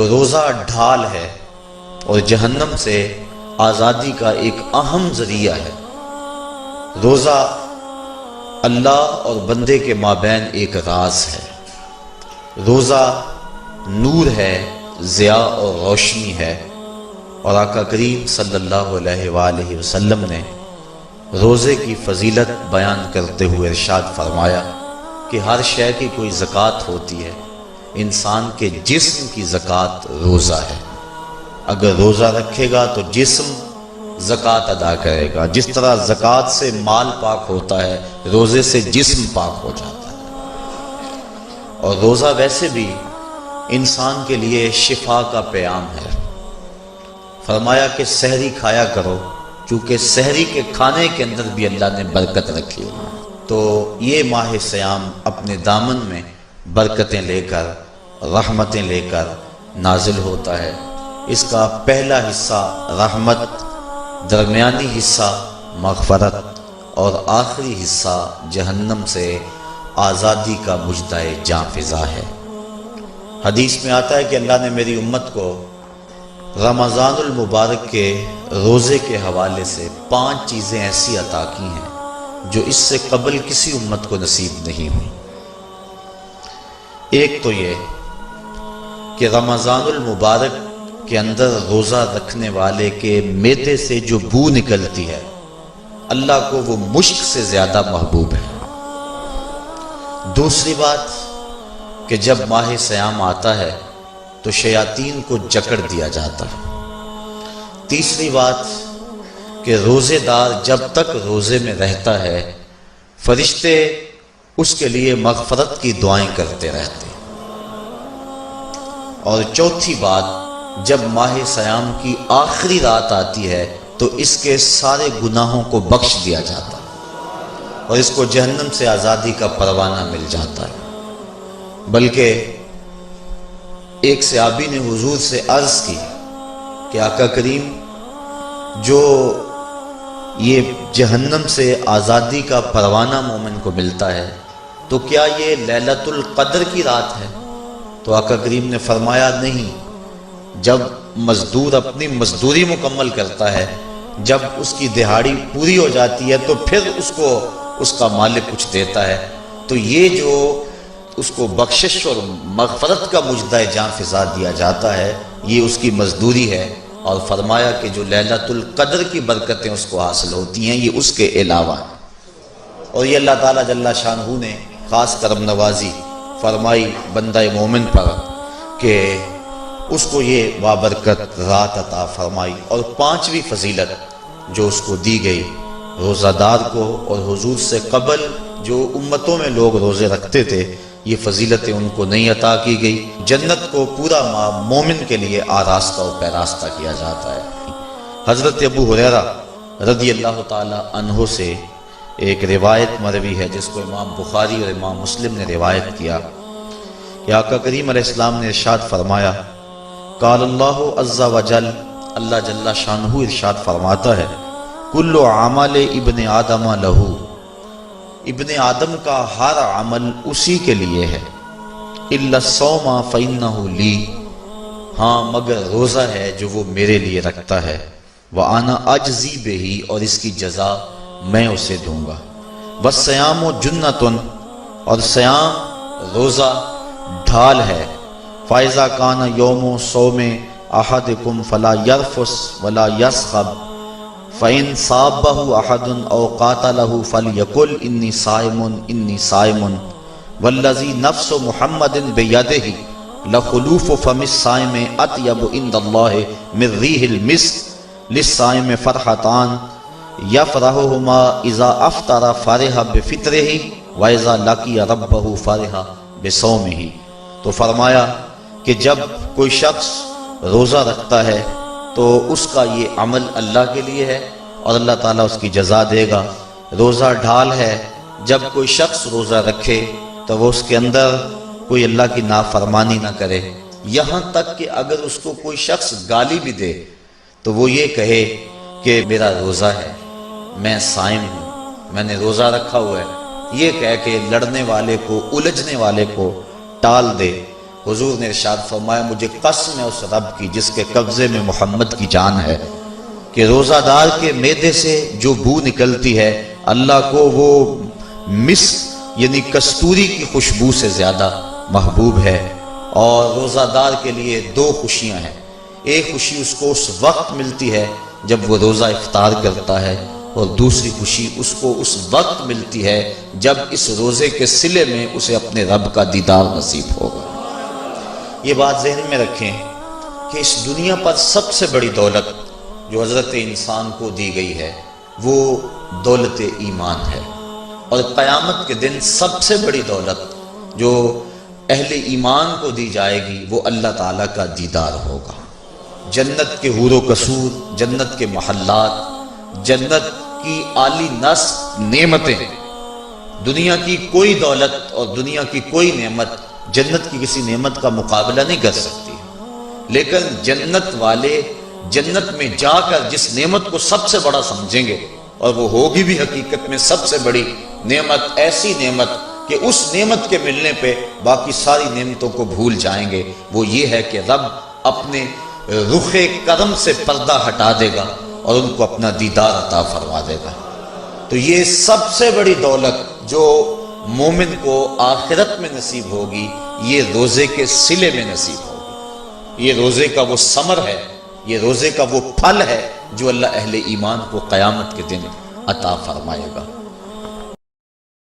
تو روزہ ڈھال ہے اور جہنم سے آزادی کا ایک اہم ذریعہ ہے۔ روزہ اللہ اور بندے کے مابین ایک راز ہے۔ روزہ نور ہے، ضیاء اور روشنی ہے، اور آقا کریم صلی اللہ علیہ وآلہ وسلم نے روزے کی فضیلت بیان کرتے ہوئے ارشاد فرمایا کہ ہر شے کی کوئی زکوٰۃ ہوتی ہے، انسان کے جسم کی زکوٰۃ روزہ ہے۔ اگر روزہ رکھے گا تو جسم زکوٰۃ ادا کرے گا، جس طرح زکوٰۃ سے مال پاک ہوتا ہے، روزے سے جسم پاک ہو جاتا ہے۔ اور روزہ ویسے بھی انسان کے لیے شفا کا پیام ہے۔ فرمایا کہ سحری کھایا کرو، کیونکہ سحری کے کھانے کے اندر بھی اللہ نے برکت رکھی ہے۔ تو یہ ماہ سیام اپنے دامن میں برکتیں لے کر، رحمتیں لے کر نازل ہوتا ہے۔ اس کا پہلا حصہ رحمت، درمیانی حصہ مغفرت، اور آخری حصہ جہنم سے آزادی کا مجدہ جاں فضا ہے۔ حدیث میں آتا ہے کہ اللہ نے میری امت کو رمضان المبارک کے روزے کے حوالے سے 5 چیزیں ایسی عطا کی ہیں جو اس سے قبل کسی امت کو نصیب نہیں ہوئی۔ ایک تو یہ کہ رمضان المبارک کے اندر روزہ رکھنے والے کے معدے سے جو بو نکلتی ہے، اللہ کو وہ مشک سے زیادہ محبوب ہے۔ دوسری بات کہ جب ماہ سیام آتا ہے تو شیاطین کو جکڑ دیا جاتا ہے۔ تیسری بات کہ روزے دار جب تک روزے میں رہتا ہے، فرشتے اس کے لیے مغفرت کی دعائیں کرتے رہتے ہیں۔ اور چوتھی بات، جب ماہ سیام کی آخری رات آتی ہے تو اس کے سارے گناہوں کو بخش دیا جاتا ہے اور اس کو جہنم سے آزادی کا پروانہ مل جاتا ہے۔ بلکہ ایک صحابی نے حضور سے عرض کی کہ آقا کریم، جو یہ جہنم سے آزادی کا پروانہ مومن کو ملتا ہے تو کیا یہ لیلۃ القدر کی رات ہے؟ تو آقا کریم نے فرمایا نہیں، جب مزدور اپنی مزدوری مکمل کرتا ہے، جب اس کی دہاڑی پوری ہو جاتی ہے تو پھر اس کو اس کا مالک کچھ دیتا ہے، تو یہ جو اس کو بخشش اور مغفرت کا مجدہ جاں فضا دیا جاتا ہے، یہ اس کی مزدوری ہے۔ اور فرمایا کہ جو لیلۃ القدر کی برکتیں اس کو حاصل ہوتی ہیں، یہ اس کے علاوہ ہیں۔ اور یہ اللہ تعالیٰ جل شانہ نے خاص کرم نوازی فرمائی بندہ مومن پر کہ اس کو یہ بابرکت رات عطا فرمائی۔ اور 5ویں فضیلت جو اس کو دی گئی، روزہ دار کو اور حضور سے قبل جو امتوں میں لوگ روزے رکھتے تھے، یہ فضیلتیں ان کو نہیں عطا کی گئی۔ جنت کو پورا ماہ مومن کے لیے آراستہ و پیراستہ کیا جاتا ہے۔ حضرت ابو ہریرہ رضی اللہ تعالی عنہ سے ایک روایت مروی ہے جس کو امام بخاری اور امام مسلم نے روایت کیا کہ آقا کریم علیہ السلام نے ارشاد فرمایا، قال اللہ عز وجل، اللہ جل شانہ ارشاد فرماتا ہے، کل عمل ابن آدم لہو، ابن آدم کا ہر عمل اسی کے لیے ہے، الا الصوم فإنہ لی، ہاں مگر روزہ ہے جو وہ میرے لیے رکھتا ہے، وأنا اجزی بہ، اور اس کی جزا میں اسے دوں گا، والصیام جنۃ، اور سیام روزہ ڈھال ہے، فإذا کان یوم صوم احدکم فلا یرفث ولا یصخب، فإن صابہ احد او قاتلہ فلیقل انی صائم انی صائم، والذی نفس محمد بیدہ لخلوف فم الصائم اطیب عند اللہ من ریح المسک، للصائم فرحتان یفرحہما اذا افطر فرح بفطرہ واذا لقی ربہ فرح بصومہ۔ تو فرمایا کہ جب کوئی شخص روزہ رکھتا ہے تو اس کا یہ عمل اللہ کے لیے ہے اور اللہ تعالیٰ اس کی جزا دے گا۔ روزہ ڈھال ہے، جب کوئی شخص روزہ رکھے تو وہ اس کے اندر کوئی اللہ کی نافرمانی نہ کرے، یہاں تک کہ اگر اس کو کوئی شخص گالی بھی دے تو وہ یہ کہے کہ میرا روزہ ہے، میں صائم ہوں، میں نے روزہ رکھا ہوا ہے، یہ کہہ کے لڑنے والے کو، الجھنے والے کو ٹال دے۔ حضور نے ارشاد فرمایا مجھے قسم ہے اس رب کی جس کے قبضے میں محمد کی جان ہے کہ روزہ دار کے معدے سے جو بو نکلتی ہے اللہ کو وہ مسک یعنی کستوری کی خوشبو سے زیادہ محبوب ہے۔ اور روزہ دار کے لیے دو خوشیاں ہیں، ایک خوشی اس کو اس وقت ملتی ہے جب وہ روزہ افطار کرتا ہے، اور دوسری خوشی اس کو اس وقت ملتی ہے جب اس روزے کے صلے میں اسے اپنے رب کا دیدار نصیب ہوگا۔ یہ بات ذہن میں رکھیں کہ اس دنیا پر سب سے بڑی دولت جو حضرت انسان کو دی گئی ہے وہ دولت ایمان ہے، اور قیامت کے دن سب سے بڑی دولت جو اہل ایمان کو دی جائے گی وہ اللہ تعالیٰ کا دیدار ہوگا۔ جنت کے حور و قصور، جنت کے محلات، جنت کی اعلی نعمتیں، دنیا کی کوئی دولت اور دنیا کی کوئی نعمت جنت کی کسی نعمت کا مقابلہ نہیں کر سکتی، لیکن جنت والے جنت میں جا کر جس نعمت کو سب سے بڑا سمجھیں گے، اور وہ ہوگی بھی حقیقت میں سب سے بڑی نعمت، ایسی نعمت کہ اس نعمت کے ملنے پہ باقی ساری نعمتوں کو بھول جائیں گے، وہ یہ ہے کہ رب اپنے رخ کرم سے پردہ ہٹا دے گا اور ان کو اپنا دیدار عطا فرما دے گا۔ تو یہ سب سے بڑی دولت جو مومن کو آخرت میں نصیب ہوگی یہ روزے کے صلے میں نصیب ہوگی۔ یہ روزے کا وہ ثمر ہے، یہ روزے کا وہ پھل ہے جو اللہ اہل ایمان کو قیامت کے دن عطا فرمائے گا۔